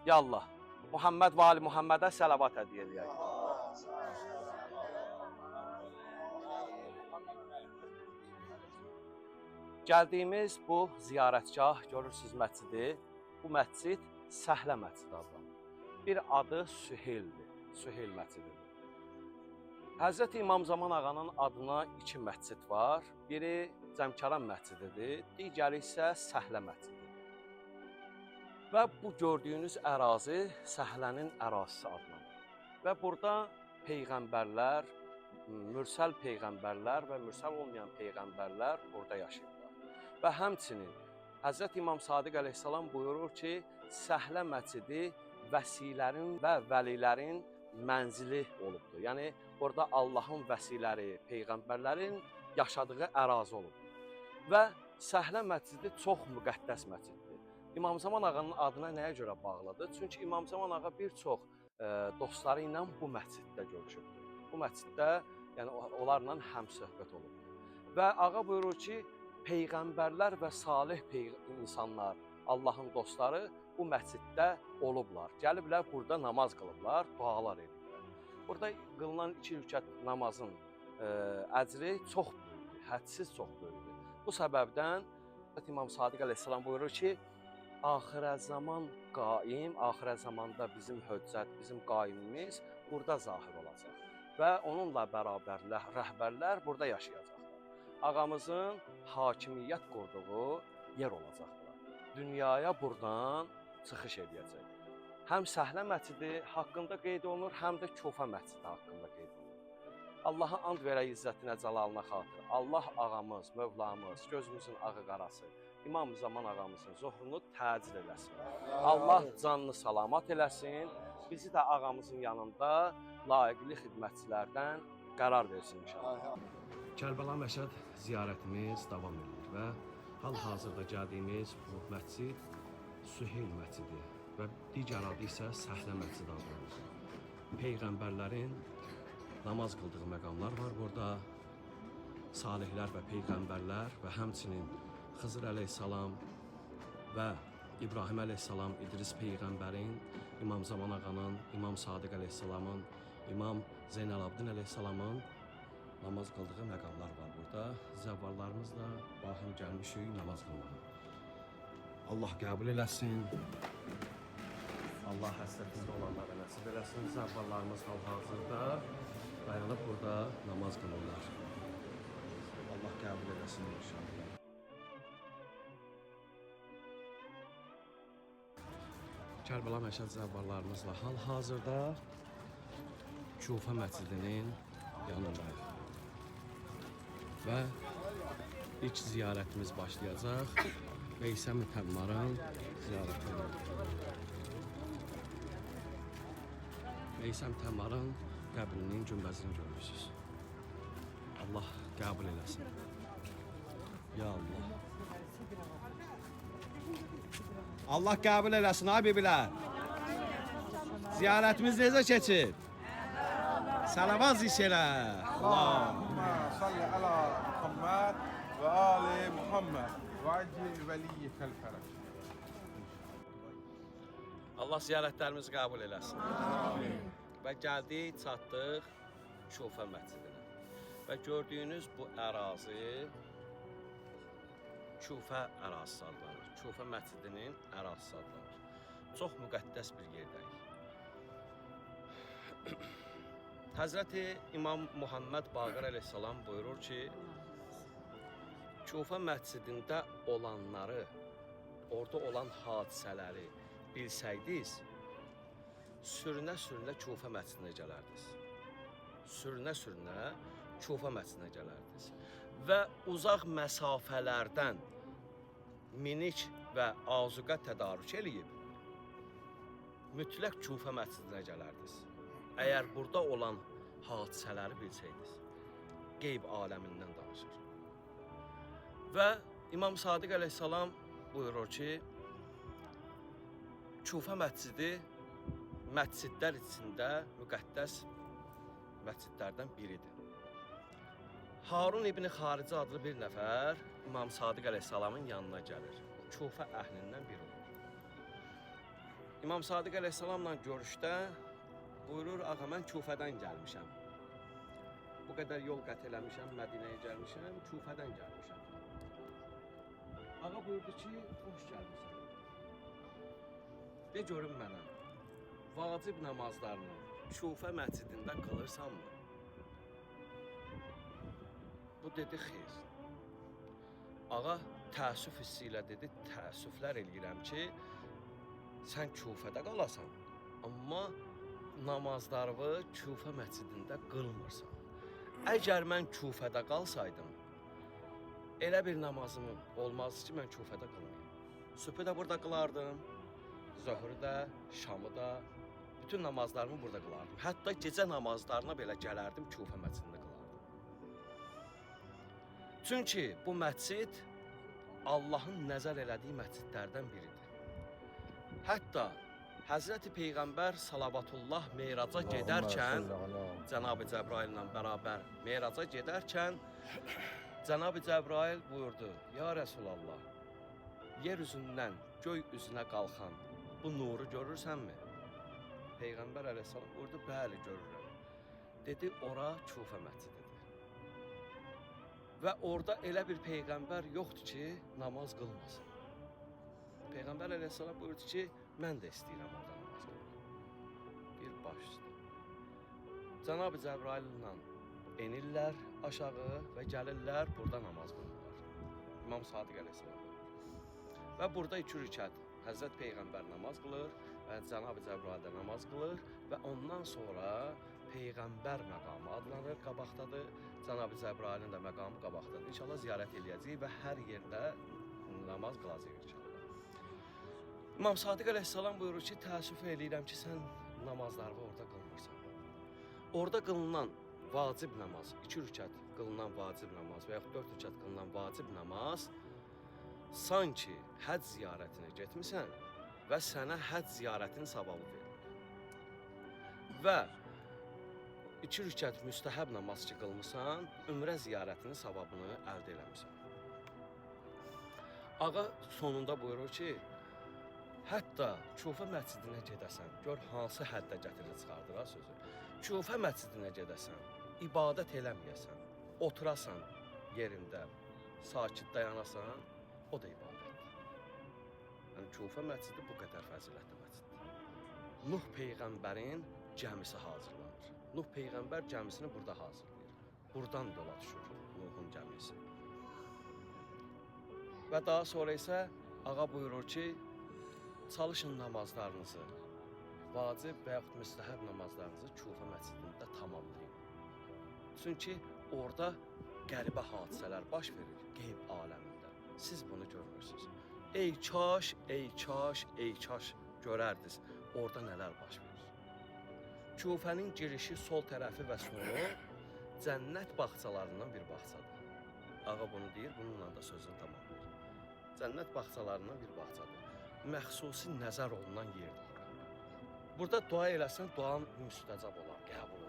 Ya Allah, Muhammed və Ali Muhammedə səlavat hədiyyə edək. Gəldiyimiz bu ziyarətgah, görürsünüz məscidi. Bu məscid Səhlə məscidi adlanır. Bir adı Süheyldir, Süheyl məscididir. Həzrət İmam Zaman ağanın adına iki məscid var. Biri Cəmkaran məscididir, digəri isə Səhlə məscididir. Və bu gördüyünüz ərazi Səhlənin ərazisi adlanır. Və burada peyğəmbərlər, mürsəl peyğəmbərlər və mürsəl olmayan peyğəmbərlər burada yaşayırlar. Və həmçinin Həzrət İmam Sadiq əleyhissalam buyurur ki, Səhlə məscidi vəsilərin və vəlilərin mənzili olubdur. Yəni orada Allahın vəsiləri, peyğəmbərlərin yaşadığı ərazi olubdur. Və Səhlə məscidi çox müqəddəs məsciddir. İmam Zaman ağanın adına nəyə görə bağlıdır? Çünki İmam Zaman ağa bir çox dostları ilə bu məsciddə görüşübdür. Bu məsciddə yəni onlarla həmsöhbət olubdur. Və ağa buyurur ki, peyğəmbərlər və salih insanlar, Allahın dostları bu məsciddə olublar. Gəliblər burada namaz qılıblar, dualar edirlər. Burada qılınan 2 rükət namazın əcri çox böyükdür, hədsiz çox böyükdür. Bu səbəbdən İmam Sadiq əleyhissalam buyurur ki, axirə zaman qaim, axirə zamanda bizim höccət, bizim qaimimiz burada zahir olacaq. Və onunla bərabər rəhbərlər burada yaşayacaqlar. Ağamızın hakimiyyət qurduğu yer olacaqlar. Dünyaya buradan çıxış edəcək. Həm Səhlə məscidi haqqında qeyd olunur, həm də Kufə məscidi haqqında qeyd olunur. Allaha and verək izzətinə, cəlalına xatır. Allah ağamız, Mövlamız, gözümüzün ağı qarası, İmam Zaman ağamızın zuhrunu təcil eləsin. Allah canını salamat eləsin. Bizi də ağamızın yanında layiqli xidmətçilərdən qərar versin inşallah. Kərbəla Məşəd ziyarətimiz davam edir və hal-hazırda gəldiyimiz bu məscid Süheyl məscidi və digər adı isə Səhlə məscidi adlanır. Peyğəmbərlərin namaz qıldığı məqamlar var burada. Salihlər və peyğəmbərlər və həmçinin Xızır əleyhissalam və İbrahim əleyhissalam, İdris peyğəmbərin, İmam Zaman ağanın, İmam Sadiq əleyhissalamın, İmam Zeynəlabdin əleyhissalamın namaz qıldığı məqamlar var burada. Zəvvallarımızla bahim gəlmişik namaz qılmağa. Allah qəbul eləsin. Allah həsrətində olanlara nəsib eləsin. Zəvvallarımız hal-hazırda dayanıb burada namaz qılırlar. Allah qəbul eləsin inşallah. Kərbəla Məşəd zəvvallarımızla hal-hazırda Kufə məscidinin yanındayıq. Və ilk ziyarətimiz başlayacaq. Veysə Mütəmmarın ziyarətidir. Veysə Mütəmmarın qəbrinin günbəzini görürsünüz. Allah qəbul eləsin. Ya Allah. Allah qəbul eləsin ay bibilər. Ziyarətimiz necə keçir? Salavat ziş elə. Allahümme salli ala Muhammed ve ali Muhammed ve acil veliyyekel feraj. Allah ziyarətlərimizi qəbul eləsin. Amin. Və gəldik, çatdıq Kufə məscidinə. Və gördüyünüz bu ərazi Kufə ərazisi adlanır. Kufə məscidinin ərazisi adlanır. Çox müqəddəs bir yerdəyik. Həzrəti İmam Muhammed Baqir əleyhissalam buyurur ki, Kufə məscidində olanları, orada olan hadisələri bilsəydiniz, sürünə-sürünə Kufə məscidinə gələrdiniz. Sürünə-sürünə Kufə məscidinə gələrdiniz. Və uzaq məsafələrdən minik və azuqa tədarük eləyib, mütləq Kufə məscidinə gələrdiniz. Əgər burada olan hadisələri bilsəydiniz, qeyb aləmindən danışır. Və İmam Sadiq əleyhissalam buyurur ki, Kufə məscidi məscidlər içində müqəddəs məscidlərdən biridir. Harun ibn Xaricə adlı bir nəfər İmam Sadiq əleyhissalamın yanına gəlir. Kufə əhlindən biri olur. İmam Sadiq əleyhissalamla görüşdə buyurur, ağa mən Kufədən gəlmişəm. Bu qədər yol qət eləmişəm, Mədinəyə gəlmişəm, Kufədən gəlmişəm. Ağa buyurdu ki, xoş gəlmişəm. De görün mənə, vacib namazlarını Kufə məscidində qılırsanmı? Bu dedi, xeyr. Ağa təəssüf hissi ilə dedi, təəssüflər eləyirəm ki, sən Kufədə qalasan, amma namazlarını Kufə məscidində qılmırsan. Əgər mən Kufədə qalsaydım, elə bir namazım olmazdı ki, mən Kufədə qılmayayım. Sübhü də burada qılardım, zöhrü də, şamı da, bütün namazlarımı burada qılardım. Hətta gecə namazlarına belə gələrdim, Kufə məscidində qılardım. Çünki bu məscid Allahın nəzər elədiyi məscidlərdən biridir. Hətta Həzrəti Peyğəmbər salavatullah meyraca gedərkən, Cənab-ı Cəbrail ilə bərabər meyraca gedərkən, Cənab-ı Cəbrail buyurdu, ya Rəsulallah, yer üzündən göy üzünə qalxan bu nuru görürsənmi? Peyğəmbər əleyhissalam buyurdu, bəli görürəm. Dedi, ora Kufə məscididir. Və orada elə bir Peyğəmbər yoxdur ki, namaz qılmasın. Peyğəmbər əleyhissalam buyurdu ki, mən də istəyirəm orada namaz qılmaq. Bir baş üstə. Cənab-ı Cəbrail ilə enirlər aşağı və gəlirlər, burada namaz qılırlar. İmam Sadiq əleyhissalam. Və burada 2 rükət Həzrət Peyğəmbər namaz qılır və Cənab-ı Cəbrail də namaz qılır və ondan sonra Peyğəmbər məqamı adlanır, qabaqdadır. Cənab-ı Cəbrailin də məqamı qabaqdadır. İnşallah ziyarət eləyəcəyik və hər yerdə namaz qılacaq inşallah. İmam Sadiq əleyhissalam buyurur ki, təəssüf eləyirəm ki, sən namazlarını orada qılmırsan. Orada qılınan vacib namaz, 2 rükət qılınan vacib namaz və yaxud 4 rükət qılınan vacib namaz sanki həcc ziyarətinə getmisən və sənə həcc ziyarətinin savabı verir. Və 2 rükət müstəhəb namaz ki qılmısan, ümrə ziyarətinin savabını əldə eləmisən. Ağa sonunda buyurur ki, hətta Kufə məscidinə gedəsən, gör hansı həddə gətirir çıxardır ha sözü. Kufə məscidinə gedəsən, ibadət eləməyəsən, oturasan yerində, sakit dayanasan, o da ibadətdir. Yəni Kufə məscidi bu qədər fəzilətli məsciddir. Nuh Peyğəmbərin gəmisi hazırlanır. Nuh Peyğəmbər gəmisini burada hazırlayır. Buradan yola düşür Nuhun gəmisi. Və daha sonra isə ağa buyurur ki, çalışın namazlarınızı, vacib və yaxud müstəhəb namazlarınızı Kufə məscidində tamamlayın. Çünki orada qəribə hadisələr baş verir qeyb aləmində. Siz bunu görmürsünüz. Ey kaş, ey kaş, ey kaş görərdiniz orada nələr baş verir. Kufənin girişi sol tərəfi və sonu cənnət bağçalarından bir bağçadır. Ağa bunu deyir, bununla da sözünü tamamlayır. Cənnət bağçalarından bir bağçadır. Məxsusi nəzər olunan yerdir. Burada dua eləsən, duan müstəcab olar, qəbul olar.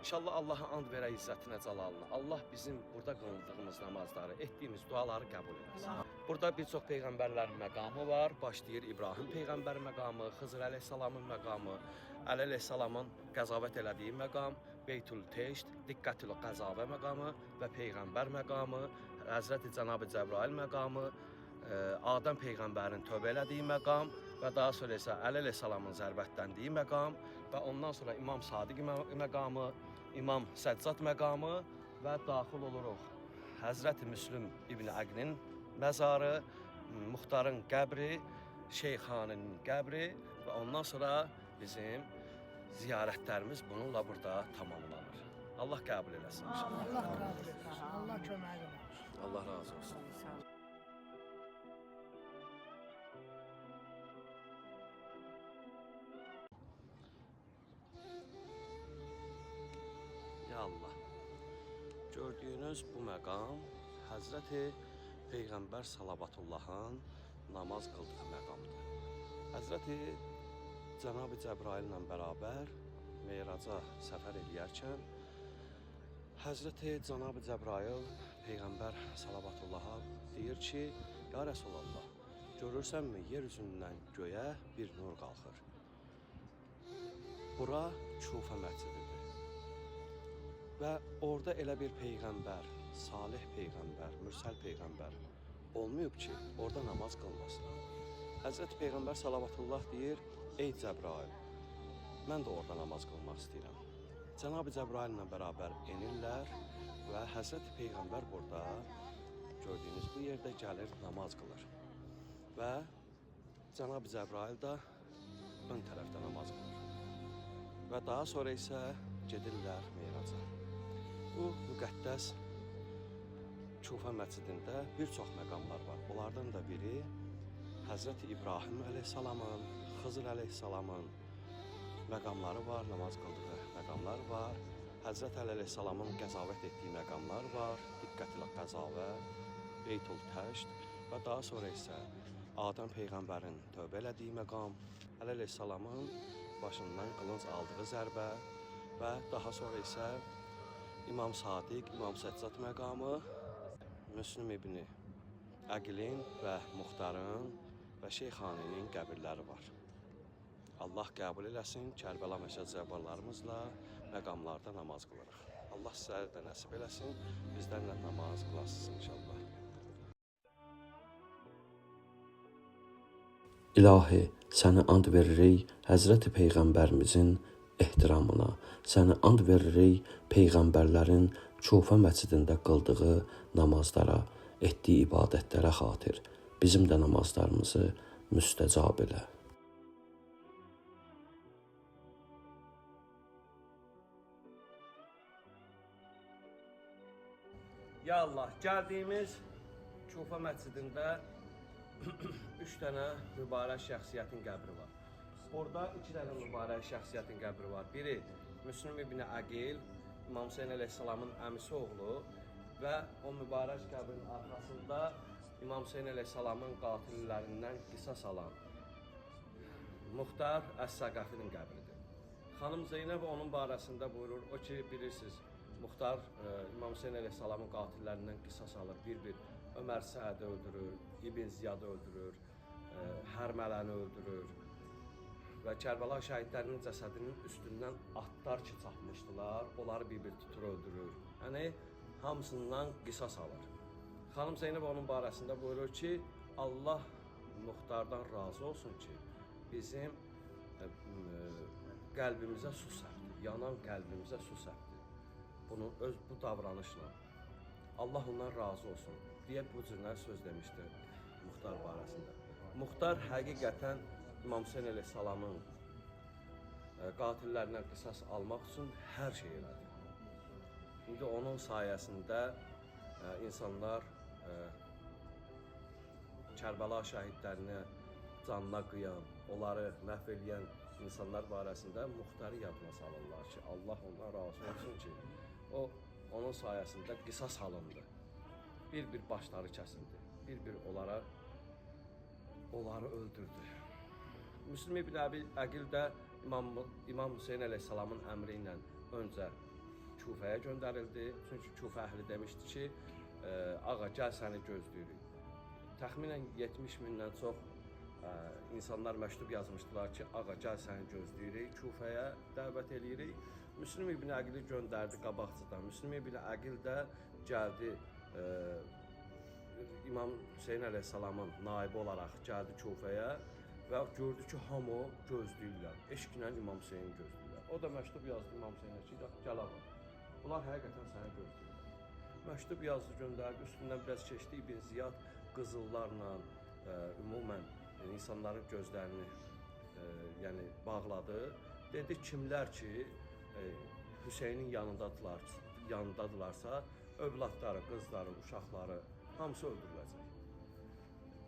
İnşallah Allaha and verək izzətinə, cəlalına. Allah bizim burada qılıldığımız namazları, etdiyimiz duaları qəbul eləsin. Burada bir çox peyğəmbərlərin məqamı var. Başlayır İbrahim peyğəmbər məqamı, Xızır əleyhissalamın məqamı, Əli əleyhissalamın qəzavət elədiyi məqam, Beytül Teşt, Diqqətül Qəzavə məqamı və peyğəmbər məqamı, Həzrəti Cənab-ı Cəbrail məqamı, Adəm peyğəmbərin tövbə elədiyi məqam və daha sonra isə Əli əleyhissalamın zərbətləndiyi məqam və ondan sonra İmam Sadiq məqamı, İmam Səccad məqamı və daxil oluruq Həzrəti Müslüm İbn Əqnin məzarı, Muxtarın qəbri, Şeyxaninin qəbri və ondan sonra bizim ziyarətlərimiz bununla burada tamamlanır. Allah qəbul eləsin. Allah qəbul etsin. Allah köməyi olsun. Allah razı olsun. Ya Allah. Gördüyünüz bu məqam Həzrəti Peyğəmbər Salavatullahın namaz qıldığı məqamdır. Həzrəti Cənab-ı Cəbrail ilə bərabər Meyraca səfər eləyərkən Həzrəti Cənab-ı Cəbrail Peyğəmbər Salavatullaha deyir ki, ya Rəsulallah, görürsənmi, yer üzündən göyə bir nur qalxır. Bura Kufə məscididir. Və orada elə bir peyğəmbər, salih peyğəmbər, mürsəl peyğəmbər olmayıb ki, orada namaz qılmasın. Həzrət Peyğəmbər salavatullah deyir: "Ey Cəbrail, mən də orada namaz qılmaq istəyirəm." Cənab-ı Cəbrail ilə bərabər enirlər və Həzrət Peyğəmbər burada gördüyünüz bu yerdə gəlir, namaz qılır. Və Cənab-ı Cəbrail də ön tərəfdə namaz qılır. Və daha sonra isə gedirlər Meyraca. Bu müqəddəs Kufə məscidində bir çox məqamlar var. Onlardan da biri Həzrət İbrahim əleyhissalamın, Xızır əleyhissalamın məqamları var, namaz qıldığı məqamlar var. Həzrət Əli əleyhissalamın qəzavət etdiyi məqamlar var. Diqqətlə qəzavə, Beytul Təşd və daha sonra isə Adəm peyğəmbərin tövbə elədiyi məqam, Əli əleyhissalamın başından qılınc aldığı zərbə və daha sonra isə İmam Sadiq, İmam Səccad məqamı, Müslüm ibn Əqilin və Muxtarın və Şeyxaninin qəbirləri var. Allah qəbul eləsin, Kərbəla Məşəd zəvarlarımızla məqamlarda namaz qılırıq. Allah sizləri də nəsib eləsin, bizlərlə namaz qılasınız inşallah. İlahi, səni and veririk Həzrəti Peyğəmbərimizin ehtiramına, səni and veririk Peyğəmbərlərin Kufə məscidində qıldığı namazlara, etdiyi ibadətlərə xatir. Bizim də namazlarımızı müstəcab elə. Ya Allah, gəldiyimiz Kufə məscidində 3 dənə mübarək şəxsiyyətin qəbri var. Orada 2 dənə mübarək şəxsiyyətin qəbri var. Biri Müslüm ibn Əqil, İmam Hüseyn əleyhissalamın əmisi oğlu və o mübarək qəbrin arxasında İmam Hüseyn əleyhissalamın qatillərindən qisas alan Muxtar Əs-Səqafinin qəbridir. Xanım Zeynəb onun barəsində buyurur, o ki, bilirsiniz, Muxtar İmam Hüseyn əleyhissalamın qatillərindən qisas alır, bir-bir Ömər Səədi öldürür, İbn Ziyadı öldürür, Hərmələni öldürür və Kərbəla şəhidlərinin cəsədinin üstündən atlar ki çapmışdılar, onları bir-bir tutur öldürür. Yəni, hamısından qisas alır. Xanım Zeynəb onun barəsində buyurur ki, Allah Muxtardan razı olsun ki, bizim qəlbimizə su səpdi, yanan qəlbimizə su səpdi. Bu davranışla Allah ondan razı olsun deyə bu cürlər söz demişdir Muxtar barəsində. Muxtar həqiqətən İmam Hüseyn əleyhissalamın qatillərindən qisas almaq üçün hər şey elədi. İndi onun sayəsində insanlar Kərbəla şəhidlərini canına qıyan, onları məhv eləyən insanlar barəsində Muxtarı yadına salırlar ki, Allah ondan razı olsun ki, onun sayəsində qisas alındı. Bir-bir başları kəsildi, bir-bir onları öldürdü. Müslüm ibn Əqil də İmam Hüseyn əleyhissalamın əmri ilə öncə Kufəyə göndərildi. Çünki Kufə əhli demişdi ki, ağa gəl səni gözləyirik. Təxminən 70 mindən çox insanlar məktub yazmışdılar ki, ağa gəl səni gözləyirik, Kufəyə dəvət eləyirik. Müslüm ibn Əqili göndərdi qabaqcıdan. Müslüm ibn Əqil də gəldi, İmam Hüseyn əleyhissalamın naibi olaraq gəldi Kufəyə və gördü ki, hamı gözləyirlər, eşqlə İmam Hüseyni gözləyirlər. O da məktub yazdı İmam Hüseynə ki, gəl ağa, bunlar həqiqətən səni gözləyirlər. Məktub yazdı, göndərdi, üstündən biraz keçdi, İbn Ziyad qızıllarla ümumən insanların gözlərini bağladı. Dedi, kimlər ki, Hüseynin yanındadılarsa, övladları, qızları, uşaqları hamısı öldürüləcək.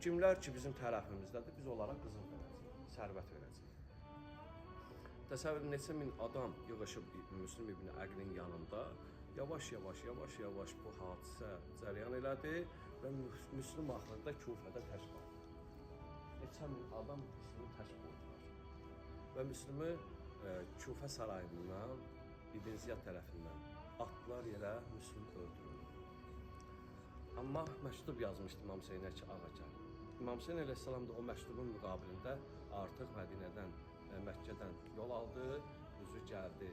Kimlər ki, bizim tərəfimizdədir, biz onlara qızıl verəcəyik, sərvət verəcəyik. Təsəvvür neçə min adam yığışıb Müslüm ibn Əqilin yanında yavaş-yavaş bu hadisə cərəyan elədi və Müslüm axırda Kufədə tək qaldı. Neçə min adam Müslümü tək qoydular və Müslümü Kufə sarayından İbn Ziyad tərəfindən atdılar yerə, Müslüm öldürüldü. Amma məktub yazmışdı İmam Hüseynə ki, ağa gəl, İmam Hüseyn əleyhissalam da o məktubun müqabilində artıq Mədinədən, Məkkədən yol aldı, üzü gəldi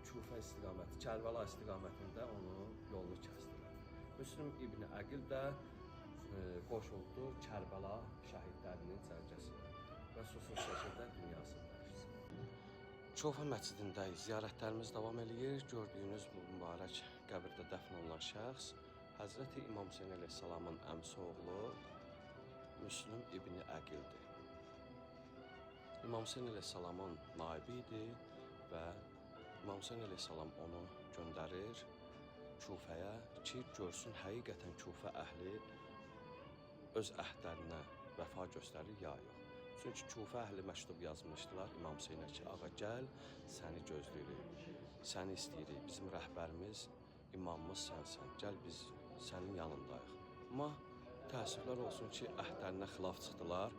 Kufə istiqaməti, Kərbəla istiqamətində onun yolunu kəsdilər. Müslüm İbn Əqil də qoşuldu Kərbəla şəhidlərinin cərgəsinə və susuz şəkildə dünyasını dəyişdi. Kufə məscidindəyik, ziyarətlərimiz davam eləyir. Gördüyünüz bu mübarək qəbirdə dəfn olunan şəxs Həzrəti İmam Hüseyn əleyhissalamın əmsi oğlu Müslüm İbn Əqildir. İmam Hüseyn əleyhissalamın naibi idi və İmam Hüseyn əleyhissalam onu göndərir Kufəyə ki, görsün həqiqətən Kufə əhli öz əhdlərinə vəfa göstərir ya yox. Çünki Kufə əhli məktub yazmışdılar İmam Hüseynə ki, ağa gəl, səni gözləyirik, səni istəyirik, bizim rəhbərimiz, imamımız sənsən, gəl biz sənin yanındayıq. Amma təəssüflər olsun ki, əhdlərinə xilaf çıxdılar,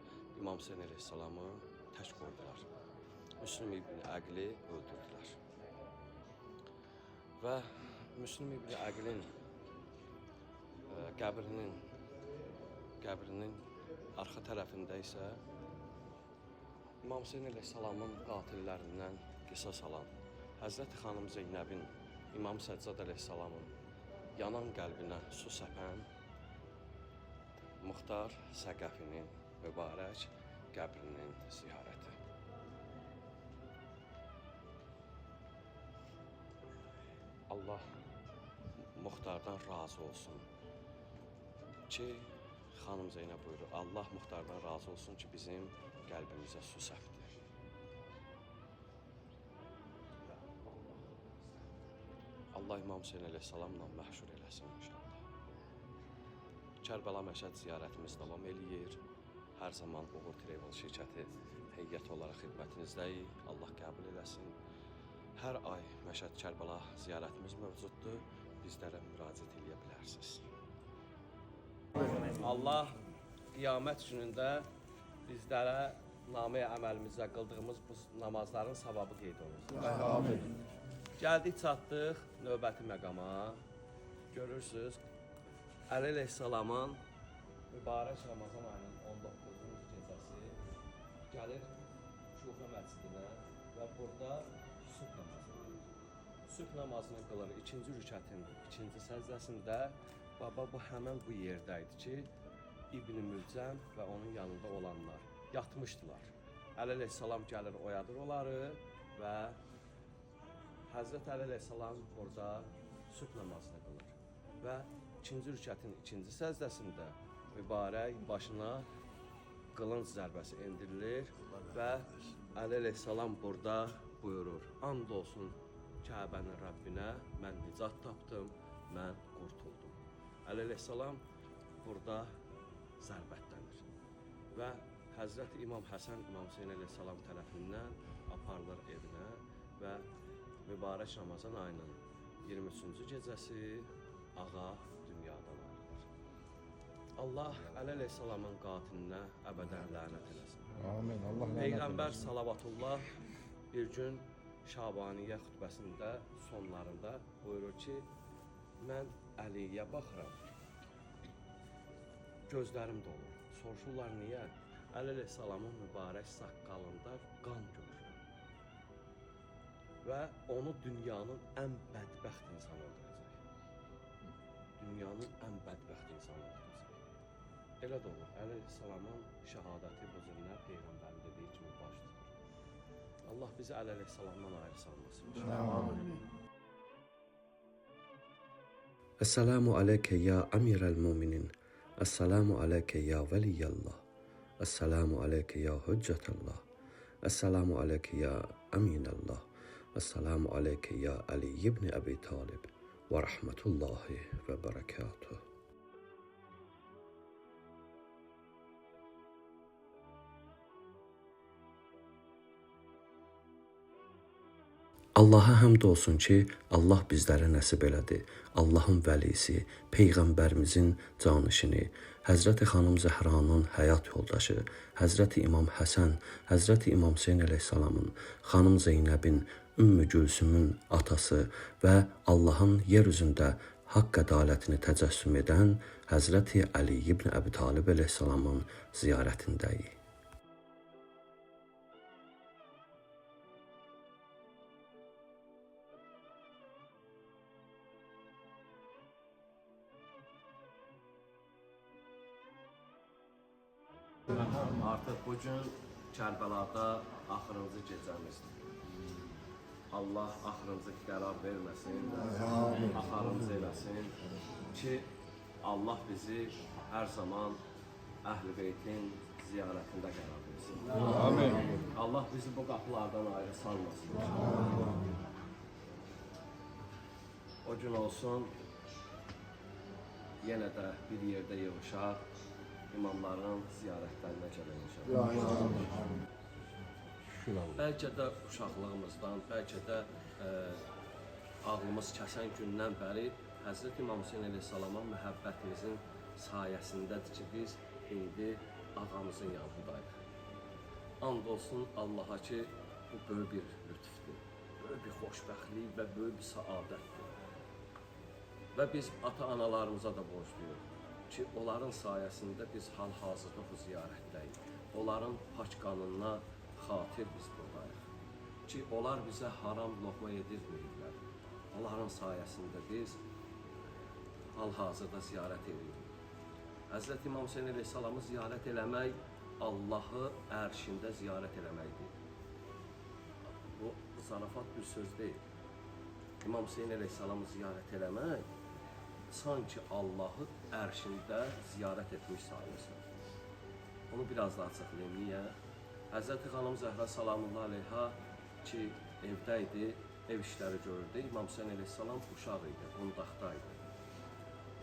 İmam Hüseyn əleyhissalamı tək qoydular. Müslüm İbn Əqili öldürdülər. Və Müslüm İbn Əqilin qəbrinin arxa tərəfində isə İmam Hüseyn əleyhissalamın qatillərindən qisas alan Həzrəti xanım Zeynəbin, İmam Səccad əleyhissalamın yanan qəlbinə su səpən Muxtar Səqəfinin mübarək qəbrinin ziyarəti. Allah Muxtardan razı olsun ki, xanım Zeynəb buyurur, Allah Muxtardan razı olsun ki, bizim qəlbimizə su səpdi. Allah İmam Hüseyn əleyhissalamla məhşur eləsin inşallah. Kərbəla Məşəd ziyarətimiz davam eləyir. Hər zaman Uğur Travel şirkəti heyət olaraq xidmətinizdəyik. Allah qəbul eləsin. Hər ay Məşəd Kərbəla ziyarətimiz mövcuddur. Bizlərə müraciət edə bilərsiniz. Allah qiyamət günündə bizlərə namə əməlimizdə qıldığımız bu namazların savabı qeyd olunsun. Amin. Gəldik, çatdıq növbəti məqama. Görürsünüz, Əli əleyhissalamın mübarək Ramazan ayının 19-cu gecəsi gəlir Kufə məscidinə və burada sübh namazı qılır. Sübh namazını qılır ikinci rükətin ikinci səzdəsində. Baba bu həmən bu yerdəydi ki, İbn Mülcəm və onun yanında olanlar yatmışdılar. Əli əleyhissalam gəlir, oyadır onları və Həzrət Əli əleyhissalam burada sübh namazını qılır. Və ikinci rükətin ikinci səzdəsində mübarək başına qılınc zərbəsi endirilir və Əli əleyhissalam burada buyurur: and olsun Kəbənin Rəbbinə, mən nicat tapdım, mən qurtuldum. Əli əleyhissalam burada zərbətlənir və Həzrəti İmam Həsən İmam Hüseyn əleyhissalam tərəfindən aparılır evinə və mübarək Ramazan ayının 23-cü gecəsi ağa dünyadan ayrılır. Allah Əli əleyhissalamın qatilinə əbədən lənət eləsin. Amin. Allah Peyğəmbər salavatullah bir gün Şabaniyyə xutbəsində sonlarında buyurur ki, mən Əliyə baxıram, gözlərim dolur. Soruşurlar niyə? Əli əleyhissalamın mübarək saqqalında qan görürəm və onu dünyanın ən bədbəxt insanı öldürəcək. Dünyanın ən bədbəxt insanı öldürəcək. Elə də olur. Əli əleyhissalamın şəhadəti bu cürlə Peyğəmbərin dediyi kimi baş tutur. Allah bizi Əli əleyhissalamdan ayrı salmasın. Amin. Esselamu aleyke ya amiral muminin. Esselamu aleyke ya veliyallah. Esselamu aleyke ya hüccetallah. Esselamu aleyke ya aminallah. Esselamu aleyke ya Ali ibn Abi Talib. Ve rahmetullahi ve berekatuhu. Allaha həmd olsun ki, Allah bizlərə nəsib elədi. Allahın vəlisi, Peyğəmbərimizin canişini, Həzrəti xanım Zəhranın həyat yoldaşı, Həzrəti İmam Həsən, Həzrəti İmam Hüseyn əleyhissalamın, xanım Zeynəbin, Ümmü Gülsümün atası və Allahın yer üzündə haqq ədalətini təcəssüm edən Həzrəti Əli ibn Əbi Talib əleyhissalamın ziyarətindəyik. Artıq bugün Kərbəlada axırıncı gecəmizdir. Allah axırıncı qərar verməsin, axırıncı eləsin ki, Allah bizi hər zaman Əhl-i Beytin ziyarətində qərar versin. Amin. Allah bizi bu qapılardan ayrı salmasın. O gün olsun, yenə də bir yerdə yığışaq, imamların ziyarətlərinə gəlin inşallah. Bəlkə də uşaqlığımızdan, bəlkə də ağlımız kəsən gündən bəri Həzrət İmam Hüseyn əleyhissalama məhəbbətimizin sayəsindədir ki, biz indi ağamızın yanındayıq. And olsun Allaha ki, bu böyük bir lütfdür, böyük bir xoşbəxtlik və böyük bir səadətdir. Və biz ata-analarımıza da borcluyuq ki, onların sayəsində biz hal-hazırda bu ziyarətdəyik. Onların paç qanına xatir biz buradayıq. Ki, onlar bizə haram loğma yedirməyiblər. Onların sayəsində biz hal-hazırda ziyarət edirik. Həzrət İmam Hüseyn əleyhissalamı ziyarət eləmək, Allahı ərşində ziyarət eləməkdir. Bu, zarafat bir söz deyil. İmam Hüseyn əleyhissalamı ziyarət eləmək, sanki Allahı ərşində ziyarət etmiş sayılır. Onu biraz da açıqlayayım. Niyə? Həzrəti xanım Zəhra salamullah aleyha ki, evdə idi, ev işləri görürdü. İmam Hüseyn əleyhissalam uşaq idi, qundaqdaydı.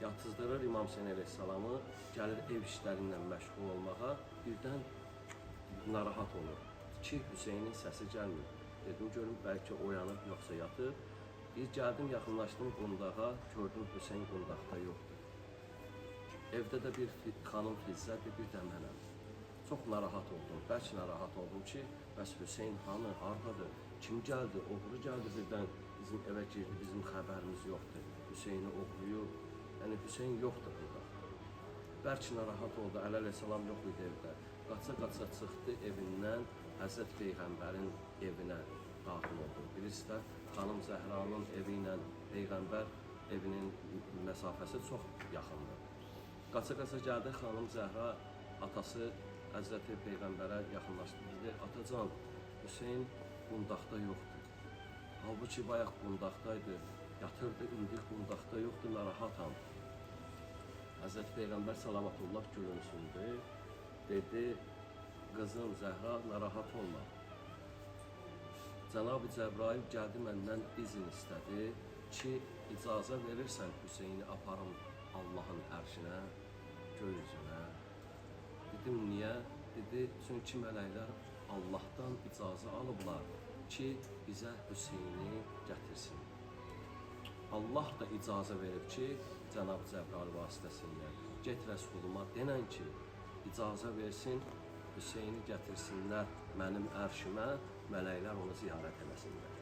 Yatızdırır İmam Hüseyn əleyhissalamı, gəlir ev işləri ilə məşğul olmağa, birdən narahat olur ki, Hüseynin səsi gəlmir. Dedim, görüm, bəlkə oyanıb, yoxsa yatıb. Bir gəldim, yaxınlaşdım qundağa, gördüm Hüseyn qundaqda yoxdur. Evdə də bir xanım Fizzədir, bir də mənəm. Çox narahat oldum, bəlkə narahat oldum ki, bəs Hüseyn hanı, hardadır, kim gəldi, oğru gəldi birdən bizim evə girdi, bizim xəbərimiz yoxdur. Hüseyni oğruyub, yəni Hüseyn yoxdur burada. Bəlkə narahat oldu, Əli əleyhissalam yox idi evdə. Qaça-qaça çıxdı evindən Həzrət Peyğəmbərin evinə daxil oldu. Birisi də xanım Zəhranın evi ilə Peyğəmbər evinin məsafəsi çox yaxındır. Qaça-qaça gəldi xanım Zəhra, atası Həzrəti Peyğəmbərə yaxınlaşdı. Dedi, atacan, Hüseyn qundaqda yoxdur. Halbuki bayaq qundaqdaydı, yatırdı, indi qundaqda yoxdur, narahatam. Həzrəti Peyğəmbər salavatullah gülümsündü, dedi, qızım Zəhra, narahat olma. Cənab-ı Cəbrail gəldi məndən izin istədi ki, icazə verirsən Hüseyni aparım Allahın ərşinə, göy üzünə. Dedim, niyə? Dedi, çünki mələklər Allahdan icazə alıblar ki, bizə Hüseyni gətirsin. Allah da icazə verib ki, Cənab-ı Cəbrail vasitəsilə get Rəsuluma denən ki, icazə versin, Hüseyni gətirsinlər mənim ərşimə, mələklər onu ziyarət eləsinlər.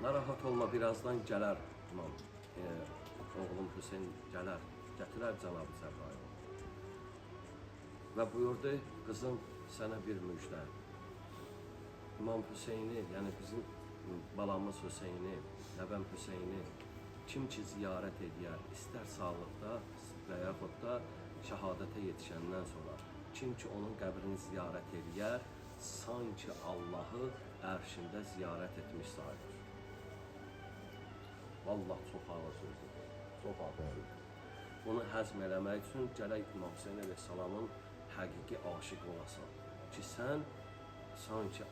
Narahat olma, birazdan gələr imam, oğlum Hüseyn gələr, gətirər Cənab-ı Cəbrail. Və buyurdu, qızım, sənə bir müjdə. İmam Hüseyni, yəni bizim balamız Hüseyni, nəvəm Hüseyni, kim ki ziyarət edir, istər sağlıqda və yaxud da şəhadətə yetişəndən sonra, kim ki onun qəbrini ziyarət edir, sanki Allahı ərşində ziyarət etmiş sayılır. Vallahi çox ağır sözdür, çox ağır sözdür. Bunu həzm eləmək üçün gərək İmam Hüseyn əleyhissalamın həqiqi aşiq olasan ki, sən sanki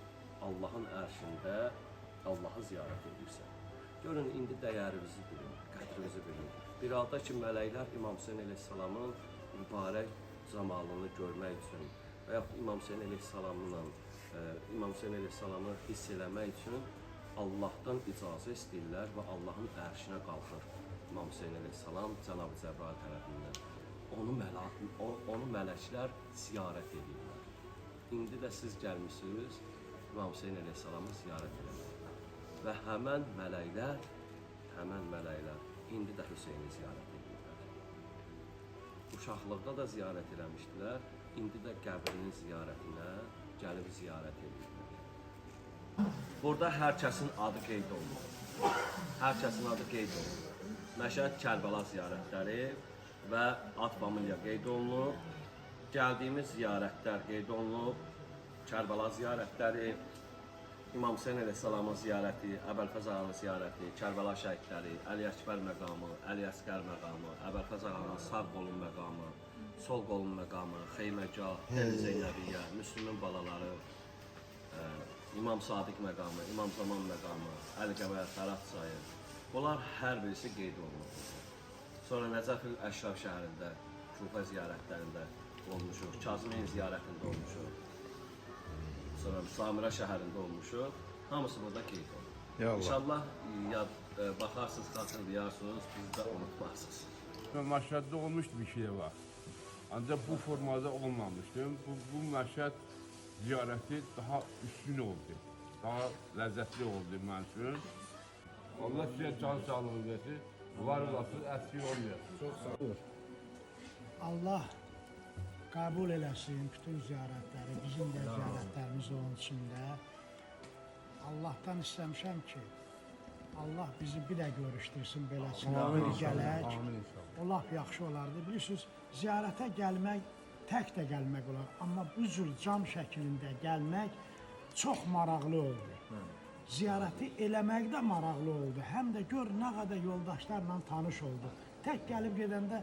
Allahın ərşində Allahı ziyarət edirsən. Görün, indi dəyərimizi bilin, qədrimizi bilin. Bir halda ki, mələklər İmam Hüseyn əleyhissalamın mübarək zamalını görmək üçün və yaxud İmam Hüseyn əleyhissalamı hiss eləmək üçün Allahdan icazə istəyirlər və Allahın ərşinə qalxır İmam Hüseyn əleyhissalam Cənab-ı Cəbrail tərəfindən. Onu mələklər ziyarət edirlər. İndi də siz gəlmişsiniz İmam Hüseyn əleyhissalamı ziyarət eləmək. Və həmən mələklər həmən mələklər indi də Hüseyni ziyarət edirlər. Uşaqlıqda da ziyarət eləmişdilər, indi də qəbrinin ziyarətinə gəlib ziyarət edirlər. Burada hər kəsin adı qeyd olunur. Hər kəsin adı qeyd olunur. Məşəd Kərbəla ziyarətləri və ad familiya qeyd olunub. Gəldiyimiz ziyarətlər qeyd olunub. Kərbəla ziyarətləri, İmam Hüseyn əleyhissalamın ziyarəti, Əbəlfəz ağanın ziyarəti, Kərbəla şəhidləri, Əli Əkbər məqamı, Əli Əsqər məqamı, Əbəlfəz ağanın sağ qolun məqamı, sol qolun məqamı, Xeyməcah, Dəli Zeynəbiyyə, Müslümin balaları, İmam Sadiq məqamı, İmam Zaman məqamı, Əli Qəbə, Fərad sayı. Bunlar hər birisi qeyd olunub. Sonra Nəcəf-ül Əşraf şəhərində, Kufə ziyarətlərində olmuşuq, Kazımin ziyarətində olmuşuq. Sonra Samirə şəhərində olmuşuq. Hamısı burada qeyd olunub. İnşallah baxarsınız, xatırlayarsınız, biz də unutmazsınız. Məşhəddə olmuşdu bir şey var. Ancaq bu formada olmamışdı. Bu məşhəd ziyarəti daha üstün oldu. Daha ləzzətli oldu mən üçün. Allah sizə can sağlığı versin. Var olasınız, əski olmuyor. Çox sağ olun. Allah qəbul eləsin bütün ziyarətləri, bizim də ziyarətlərimiz onun içində. Allahdan istəmişəm ki, Allah bizi bir də görüşdürsün beləsinə, bir gələk. O lap yaxşı olardı. Bilirsiniz, ziyarətə gəlmək, tək də gəlmək olar. Amma bu cür cam şəklində gəlmək çox maraqlı oldu. Ziyarəti eləmək də maraqlı oldu. Həm də gör nə qədər yoldaşlarla tanış oldu. Tək gəlib gedəndə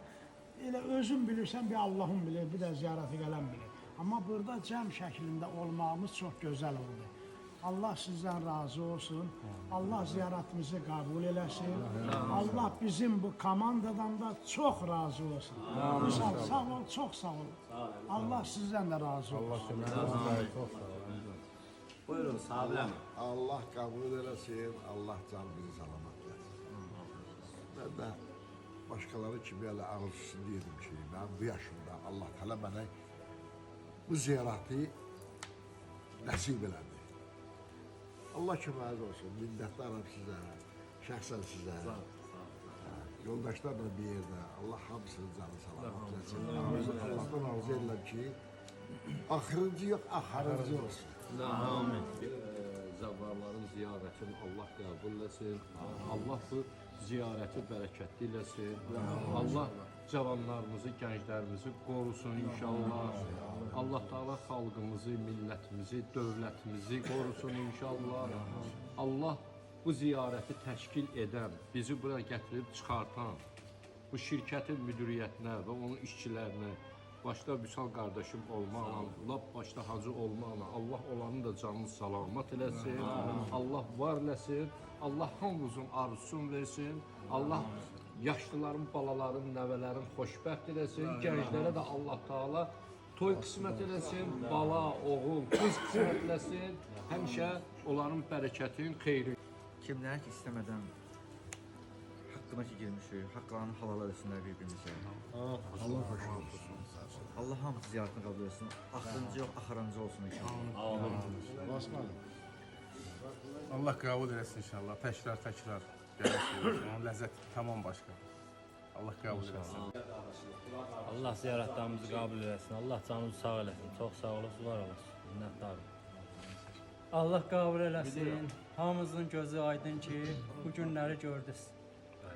elə özün bilirsən, bir Allahın bilir, bir də ziyarətə gələn bilir. Amma burada cəm şəklində olmağımız çox gözəl oldu. Allah sizdən razı olsun. Allah ziyarətimizi qəbul eləsin. Allah bizim bu komandadan da çox razı olsun. Sağ ol, çox sağ ol. Allah sizdən də razı olsun. Buyurun, Sabir əmi. Allah qəbul eləsin, Allah can bizi salamat eləsin. Mən də başqaları kimi elə ağılsızın deyirdim ki, mən bu yaşımda Allah təala mənə bu ziyarəti nəsib elədi. Allah köməyiniz olsun, minnətdaram sizə, şəxsən sizə. Yoldaşlarla bir yerdə Allah hamısının canı salamat eləsin. Allahdan arzu edirəm ki, axırıncı yox, axırıncı olsun. Amin. Zəvvarların ziyarətini Allah qəbul etsin. Allah bu ziyarəti bərəkətli eləsin. Allah cavanlarımızı, gənclərimizi qorusun inşallah. Allah Taala xalqımızı, millətimizi, dövlətimizi qorusun inşallah. Allah bu ziyarəti təşkil edən, bizi bura gətirib çıxartan bu şirkətin müdiriyyətinə və onun işçilərinə, başda Vüsal qardaşım olmaqla, lap başda hacı olmaqla, Allah olanın da canını salamat eləsin, Allah var eləsin, Allah hamımızın arzusunu versin, Allah yaşlıların, balaların, nəvələrin xoşbəxt eləsin, gənclərə də Allah Taala toy qismət eləsin, bala, oğul, qız qismət eləsin, həmişə onların bərəkətin, xeyri. Kimlər ki istəmədən haqqına ki girmişik, haqqlarını halal eləsinlər bir-birimizə. Allah xoş olsun. Allah hamısı ziyarətini qəbul etsin. Axırıncı yox, axırıncı olsun inşallah. Allah qəbul eləsin inşallah. Təkrar gəlirsiniz. Onun ləzzəti tamam başqa. Allah qəbul eləsin. Allah ziyarətlərimizi qəbul eləsin. Allah canımızı sağ eləsin. Çox sağ olasınız, var olasınız. Minnətdarım. Allah qəbul eləsin. Hamımızın gözü aydın ki, bu günləri gördünüz.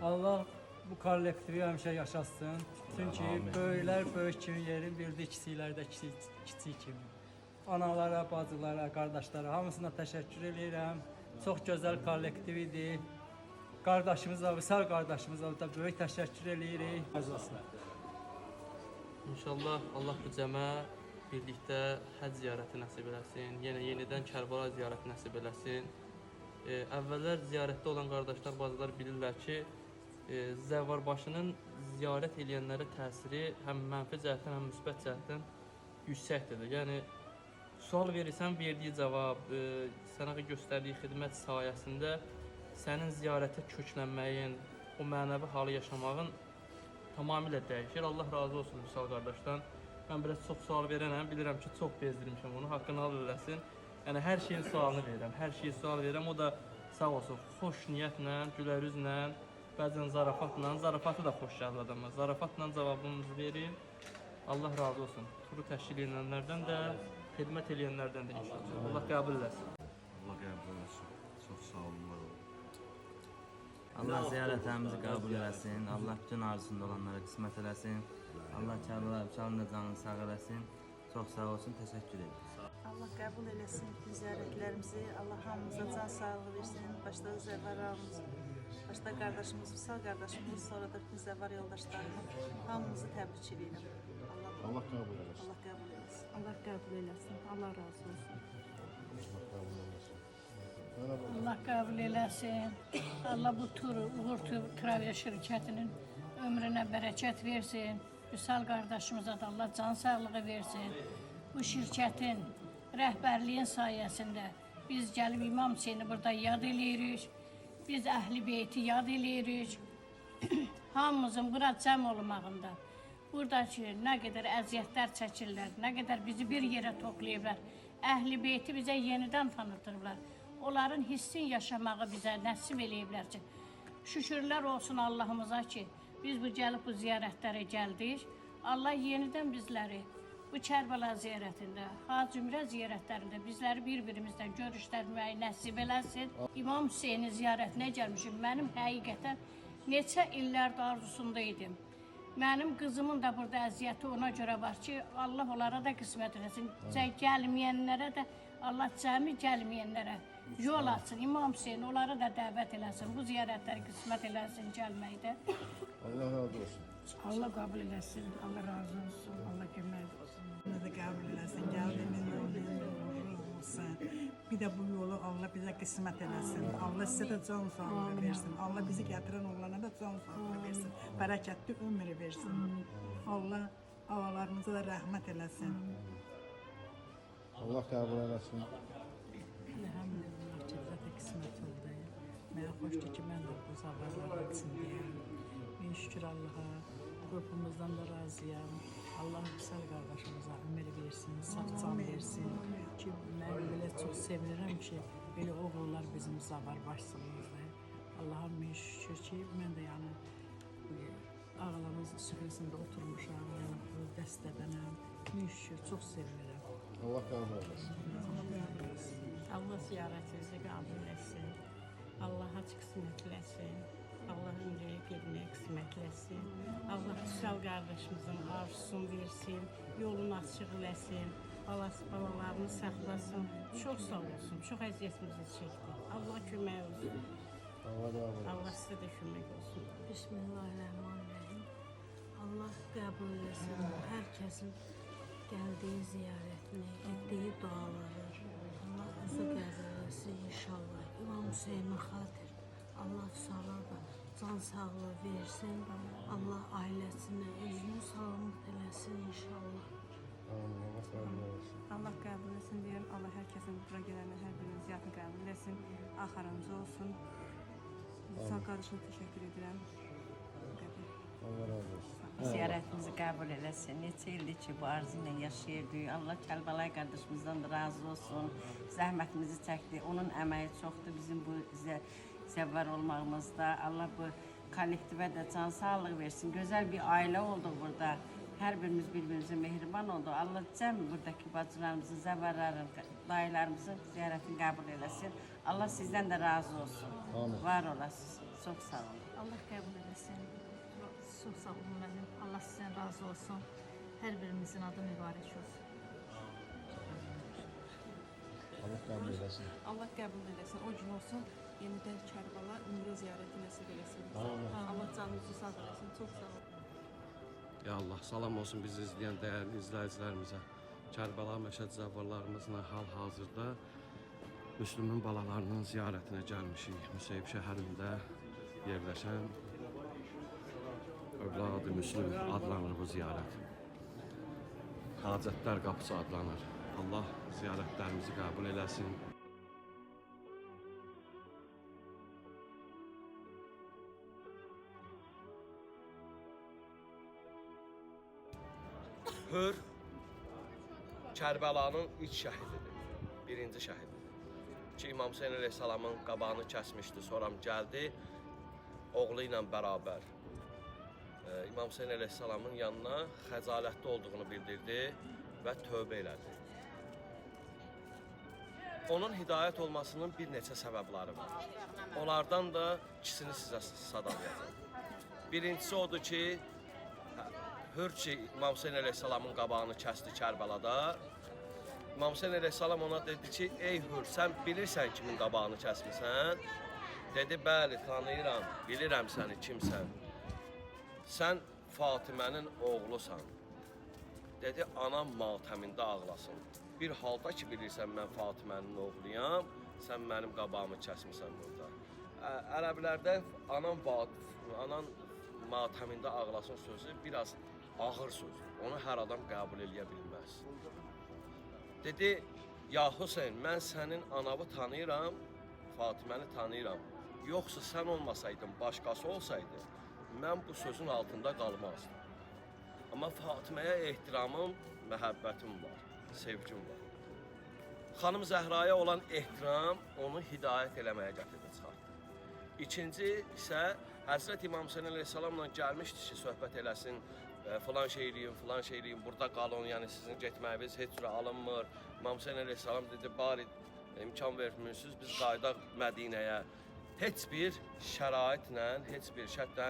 Allah bu kollektivi həmişə yaşasın. Çünki böyüklər böyük kimi yerin bildi, kiçiklər də kiçik kimi. Analara, bacılara, qardaşlara hamısına təşəkkür edirəm. Çox gözəl kollektiv idi. Qardaşımıza, Vüsal qardaşımıza da böyük təşəkkür edirik. İnşallah Allah bu cəmə birlikdə həcc ziyarəti nəsib eləsin. Yenidən Kərbəla ziyarəti nəsib eləsin. Əvvəllər ziyarətdə olan qardaşlar, bacılar bilirlər ki, Zəvvarbaşının ziyarət edənlərə təsiri həm mənfi cəhətdən, həm müsbət cəhətdən yüksəkdir. Yəni, sual verirsən, verdiyi cavab, sənə göstərdiyi xidmət sayəsində sənin ziyarətə köklənməyin, o mənəvi halı yaşamağın tamamilə dəyişir. Allah razı olsun Vüsal qardaşdan. Mən biraz çox sual verənəm, bilirəm ki, çox bezdirmişəm onu, haqqını al eləsin. Yəni, hər şeyin sualını verirəm, hər şeyi sual verirəm. O da sağ olsun, xoş niyyətlə, gülərüzlə, bəzən zarafatla, zarafatı da xoş gəlir adama. Zarafatla cavabınızı verin. Allah razı olsun. Turu təşkil edənlərdən də, xidmət edənlərdən də inşallah. Allah qəbul eləsin. Allah qəbul etsin. Çox sağ olun. Allah ziyarətlərimizi qəbul eləsin. Allah bütün arzusunda olanlara qismət eləsin. Allah Kərbəlayı Əbşalın da canını sağ eləsin. Çox sağ olsun, təşəkkür edirəm. Allah qəbul eləsin ziyarətlərimizi. Allah hamımıza can sağlığı versin. Başda Zəvvar ağamız, başda qardaşımız, Vüsal qardaşımız, sonra da bütün Zəvvar yoldaşlarımı hamımızı təbrik edirəm. Allah qəbul eləsin. Allah qəbul eləsin. Allah qəbul eləsin. Allah razı olsun. Allah qəbul eləsin. Allah bu Uğur Travya şirkətinin ömrünə bərəkət versin. Vüsal qardaşımıza da Allah can sağlığı versin. Bu şirkətin rəhbərliyin sayəsində biz gəlib İmam Hüseyni burada yad eləyirik. Biz Əhl-i Beyti yad eləyirik. Hamımızın bura cəm olmağında, buradakı nə qədər əziyyətlər çəkirlər, nə qədər bizi bir yerə toplayıblar, Əhl-i Beyti bizə yenidən tanıtırlar. Onların hissin yaşamağı bizə nəsib eləyiblər ki, şükürlər olsun Allahımıza ki, biz bu gəlib bu ziyarətlərə gəldik. Allah yenidən bizləri bu Kərbəla ziyarətində, Hacı Ümrə ziyarətlərində bizləri bir-birimizdən görüşdərməyi nəsib eləsin. İmam Hüseyni ziyarətinə gəlmişim. Mənim həqiqətən neçə illərdə arzusunda idim. Mənim qızımın da burada əziyyəti ona görə var ki, Allah onlara da qismət eləsin. Gəlməyənlərə də, Allah cəmi gəlməyənlərə yol açsın. İmam Hüseyin onları da dəvət eləsin. Bu ziyarətləri qismət eləsin gəlməkdə. Allah razı olsun. Allah qəbul eləsin. Allah razı olsun. Allah kömək olsun. Onu da qəbul eləsin. Gəldiyiniz olsun. Bir də bu yolu Allah bizə qismət eləsin. Allah sizə də can sağlığı versin. Allah bizi gətirən oğlana da can sağlığı versin. Bərəkətli ömür versin. Allah avalarımıza da rəhmət eləsin. Allah qəbul eləsin. Elhamdülillah ki, bizə də qismət oldu. Mənə xoşdur ki, mən də bu zavarların içindəyəm. Min şükür Allaha, qrupumuzdan da razıyam. Allah Vüsal qardaşımıza ömür versin, sağ can versin. Ki, mən belə çox sevinirəm ki, belə oğullar bizim zavar başçımızdır. Allaha min şükür ki, mən də yəni ağalarımız süfrəsində oturmuşam, yəni bu dəstədənəm. Min şükür, çox sevinirəm. Allah qəbul eləsin. Allah ziyarətinizi qəbul etsin. Allah hac qismətləsin. Allah ömrəyə gedməyə qismətləsin. Allah Vüsal qardaşımızın arzusunu versin. Yolunu açıq eləsin. Balalarını saxlasın. Çox sağ olsun. Çox əziyyətimizi çəkdi. Allah kömək olsun. Allah sizə də kömək olsun. Bismillahirrahmanirrahim. Allah qəbul etsin. Hər kəsin gəldiyi ziyarətini, etdiyi duaları Allah özü qəbul etsin inşallah. İmam Hüseynin xatir Allah Vüsala da can sağlığı versin. Allah ailəsinə özünü salamat eləsin inşallah. Allah qəbul etsin deyirəm. Allah hər kəsin bura gələnə hər birinin ziyarətini qəbul etsin. Axırıncı olsun. Vüsal qardaşıma təşəkkür edirəm. Allah razı olsun. Ziyarətinizi qəbul eləsin. Neçə ildir ki, bu arzu ilə yaşayırdıq. Allah Kərbəlayı qardaşımızdan da razı olsun. Zəhmətimizi çəkdi. Onun əməyi çoxdur bizim bu zəvvar olmağımızda. Allah bu kollektivə də can sağlığı versin. Gözəl bir ailə olduq burada. Hər birimiz bir-birimizə mehriban oldu. Allah cəm buradakı bacılarımızın, zəvvarların, dayılarımızın ziyarətini qəbul eləsin. Allah sizdən də razı olsun. Amin. Var olasınız. Çox sağ olun. Allah qəbul eləsin. Çox sağ olun mənim. Allah sizdən razı olsun. Hər birimizin adı mübarək olsun. Allah qəbul eləsin. Allah qəbul eləsin. O gün olsun. Yenidən Kərbəla Ümrə ziyarəti nəsib eləsin. Allah canınızı sağ eləsin. Çox sağ olun. Ya Allah, salam olsun bizi izləyən dəyərli izləyicilərimizə. Kərbəla Məşəd zəvvarlarımızla hal-hazırda Müslüman balalarının ziyarətinə gəlmişik. Müseyib şəhərində yerləşən Övlad-ı Müslüm adlanır bu ziyarət. Hacətlər qapısı adlanır. Allah ziyarətlərimizi qəbul eləsin. Hür Kərbəlanın ilk şəhididir. Birinci şəhididir. Ki İmam Hüseyin əleyhissalamın qabağını kəsmişdi, sonra gəldi. oğlu ilə bərabər İmam Hüseyn əleyhissalamın yanına xəcalətli olduğunu bildirdi və tövbə elədi. Onun hidayət olmasının bir neçə səbəbləri var. Onlardan da ikisini sizə sadalayacağım. Birincisi odur ki, Hür ki İmam Hüseyn əleyhissalamın qabağını kəsdi Kərbəlada. İmam Hüseyn əleyhissalam ona dedi ki, ey Hür, sən bilirsən kimin qabağını kəsmisən? Dedi, bəli, tanıyıram, bilirəm səni kimsən. Sən Fatimənin oğlusan. Dedi, anam matəmində ağlasın. Bir halda ki, bilirsən mən Fatimənin oğluyam, sən mənim qabağımı kəsmisən burada. Ərəblərdə anan matəmində ağlasın sözü biraz ağır sözdür. Onu hər adam qəbul edə bilməz. Dedi, ya Hüseyn, mən sənin anavı tanıyıram, Fatiməni tanıyıram. Yoxsa sən olmasaydın, başqası olsaydı, mən bu sözün altında qalmazdım. Amma Fatiməyə ehtiramım, məhəbbətim var, sevgim var. Xanım Zəhraya olan ehtiram onu hidayət eləməyə gətirdi, çıxartdı. İkinci isə Həzrət İmam Hüseyn əleyhissalamla gəlmişdi ki, söhbət eləsin, filan şey eləyin, burada qalın, yəni sizin getməyiniz heç cürə alınmır. İmam Hüseyn əleyhissalam dedi, bari imkan vermirsiniz, biz qaydaq Mədinəyə. Heç bir şəraitlə, heç bir şərtlə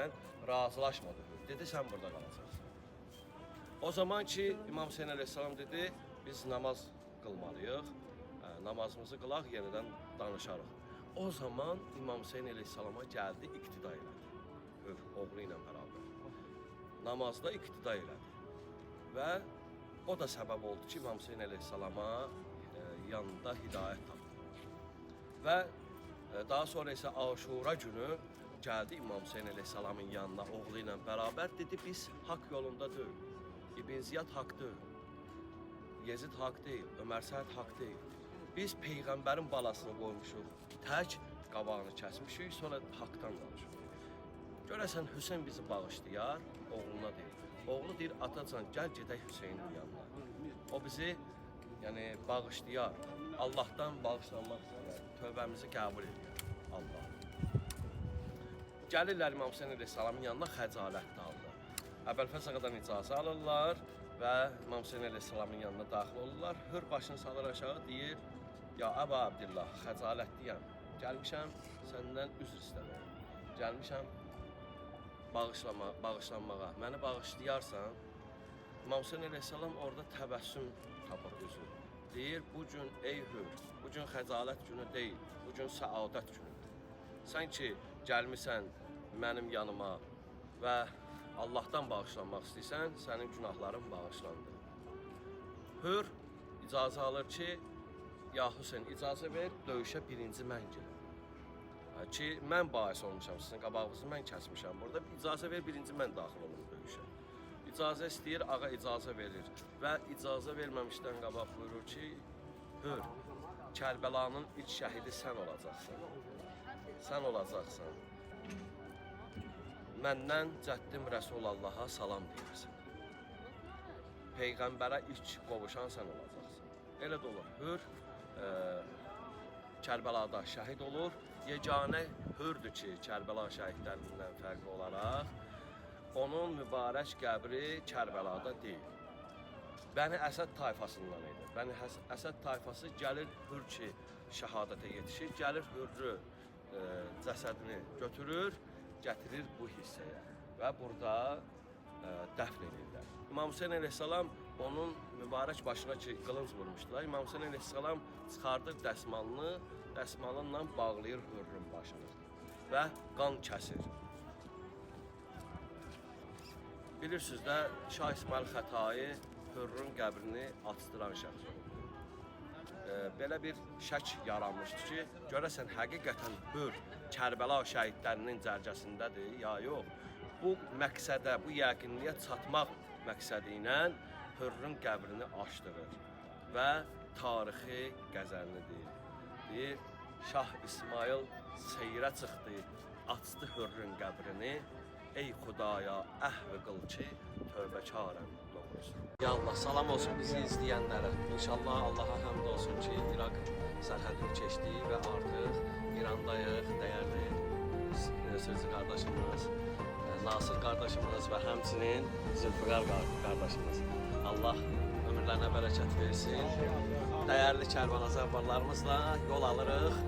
razılaşmadı. Dedi, sən burada qalacaqsın. O zaman ki, İmam Hüseyn əleyhissalam dedi, biz namaz qılmalıyıq, namazımızı qılaq, yenidən danışarıq. O zaman İmam Hüseyn əleyhissalama gəldi, iqtida elədi. Oğlu ilə bərabər. Namazda iqtida elədi. Və o da səbəb oldu ki, İmam Hüseyn əleyhissalama yanında hidayət tapdı. Və daha sonra isə Aşura günü gəldi İmam Hüseyn əleyhissalamın yanına oğlu ilə bərabər. Dedi, biz haqq yolunda deyil. İbn Ziyad haqq deyil. Yezid haqq deyil. Ömər Səid haqq deyil. Biz Peyğəmbərin balasını qoymuşuq. Tək qabağını kəsmişik, sonra haqdan danışıq. Görəsən Hüseyn bizi bağışlayar, oğluna deyir. Oğlu deyir, atacan, gəl gedək Hüseynin yanına. O bizi bağışlayar. Allahdan bağışlanmaq istəyər. Tövbəmizi qəbul edir. Allah. Gəlirlər İmam Hüseyn əleyhissalamın yanına xəcalətli halda. Əbəlfəzəqadan icazə alırlar və İmam Hüseyn əleyhissalamın yanına daxil olurlar. Hür başını salır aşağı deyir, ya Əba Abdillah, xəcalətliyəm. Gəlmişəm səndən üzr istəməyə. Gəlmişəm bağışlanmağa. Məni bağışlayarsan, İmam Hüseyn əleyhissalam orada təbəssüm tapır üzü. Deyir, bu gün ey Hür, bu gün xəcalət günü deyil, bu gün səadət günüdür. Sən ki, gəlmisən mənim yanıma və Allahdan bağışlanmaq istəyirsən, sənin günahların bağışlandı. Hür icazə alır ki, ya Hüseyn, icazə ver, döyüşə birinci mən girim. Ki, mən bahis olmuşam, sizin qabağınızı mən kəsmişəm burada. İcazə ver, birinci mən daxil olum döyüşə. İcazə istəyir, ağa icazə verir. Və icazə verməmişdən qabaq buyurur ki, Hür, Kərbəlanın ilk şəhidi sən olacaqsan. Sən olacaqsan. Məndən cəddim Rəsulallaha salam deyirsən. Peyğəmbərə ilk qovuşan sən olacaqsan. Elə də olur. Hür Kərbəlada şəhid olur. Yeganə Hürdür ki, Kərbəla şəhidlərindən fərqli olaraq, onun mübarək qəbri Kərbəlada deyil. Bəni Əsəd tayfasından idi. Bəni Əsəd tayfası gəlir Hür ki, şəhadətə yetişir, gəlir Hürrü cəsədini götürür, gətirir bu hissəyə və burada dəfn edirlər. İmam Hüseyn əleyhissalam onun mübarək başına ki, qılınc vurmuşdular. İmam Hüseyn əleyhissalam çıxardır dəsmalını, dəsmalınla bağlayır Hürrün başını və qan kəsir. Bilirsiniz də, Şah İsmail Xətai Hürrün qəbrini açdıran şəxs oldu. Belə bir şək yaranmışdı ki, görəsən həqiqətən Hür Kərbəla şəhidlərinin cərgəsindədir, ya yox. Bu məqsədə, bu yəqinliyə çatmaq məqsədi ilə Hürrün qəbrini açdırır və tarixi qəzəlini deyir. Deyir, Şah İsmail seyrə çıxdı, açdı Hürrün qəbrini, ey Xudaya əhv qıl ki, tövbəkarəm doğrusu. Ya Allah, salam olsun bizi izləyənlərə. İnşallah Allaha həmd olsun ki, İraq sərhədini keçdik və artıq İrandayıq, dəyərli sözcü qardaşımız, Nasır qardaşımız və həmçinin Zülfüqar qardaşımız. Allah ömürlərinə bərəkət versin. Dəyərli Kərbəla zəvvarlarımızla yol alırıq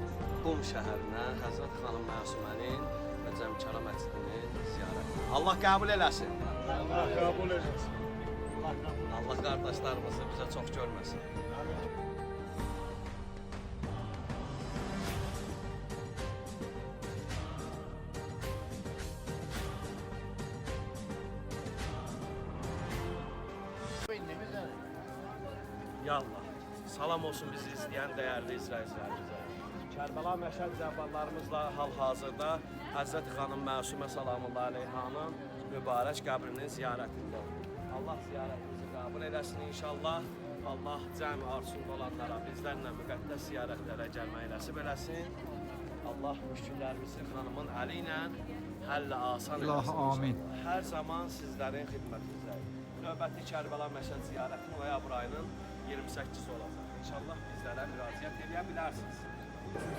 Qum şəhərinə, Həzrət xanım Məsumənin və Cəmkara məscidinin ziyarətinə. Allah qəbul eləsin. Allah qəbul etsin. Allah qardaşlarımızı bizə çox görməsin. Ya Allah, salam olsun bizi izləyən dəyərli izləyicilərimizə. Kərbəla Məşəd zəvvarlarımızla hal-hazırda Həzrət xanım Məsumə salamullahi aleyhanın mübarək qəbrinin ziyarətində. Allah ziyarətimizi qəbul eləsin inşallah. Allah cəmi arzusunda olanlara bizlərlə müqəddəs ziyarətlərə gəlməyi nəsib eləsin. Allah müşkillərimizi xanımın əli ilə həllə asan eləsin. Amin. Hər zaman sizlərin xidmətinizdəyik. Növbəti Kərbəla Məşəd ziyarəti noyabr ayının 28 olacaq. İnşallah bizlərə müraciət edə bilərsiniz.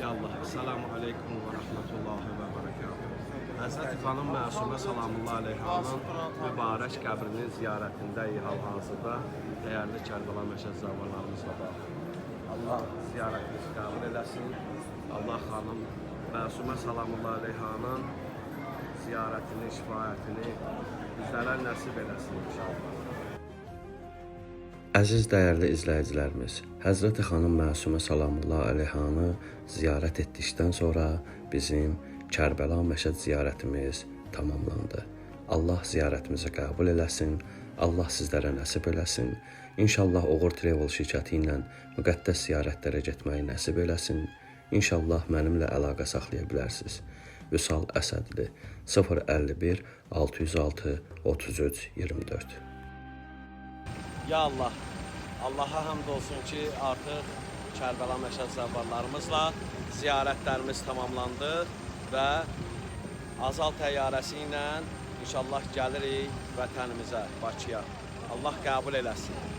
Ya Allah, Esselamu Aleyküm və Rəhmətullahi və Bərəkatuhu. Həzrət xanım Məsumə salamullahi aleyhanın mübarək qəbrinin ziyarətindəyik hal-hazırda. Dəyərli Kərbəla Məşəd zəvvarlarımızla bağlı. Allah ziyarətimizi qəbul eləsin. Allah xanım Məsumə salamullahi aleyhanın ziyarətini, şifayətini bizlərə nəsib eləsin inşallah. Əziz dəyərli izləyicilərimiz, Həzrəti xanım Məsumə salamullahi aleyhanı ziyarət etdikdən sonra bizim Kərbəla Məşəd ziyarətimiz tamamlandı. Allah ziyarətimizi qəbul eləsin, Allah sizlərə nəsib eləsin. İnşallah Uğur Travel şirkəti ilə müqəddəs ziyarətlərə getməyi nəsib eləsin. İnşallah mənimlə əlaqə saxlaya bilərsiniz. Vüsal Əsədli 051 606 33 24. Ya Allah, Allaha həmd olsun ki, artıq Kərbəla Məşəd zəvvarlarımızla ziyarətlərimiz tamamlandı və Azal təyyarəsi ilə inşallah gəlirik vətənimizə, Bakıya. Allah qəbul eləsin.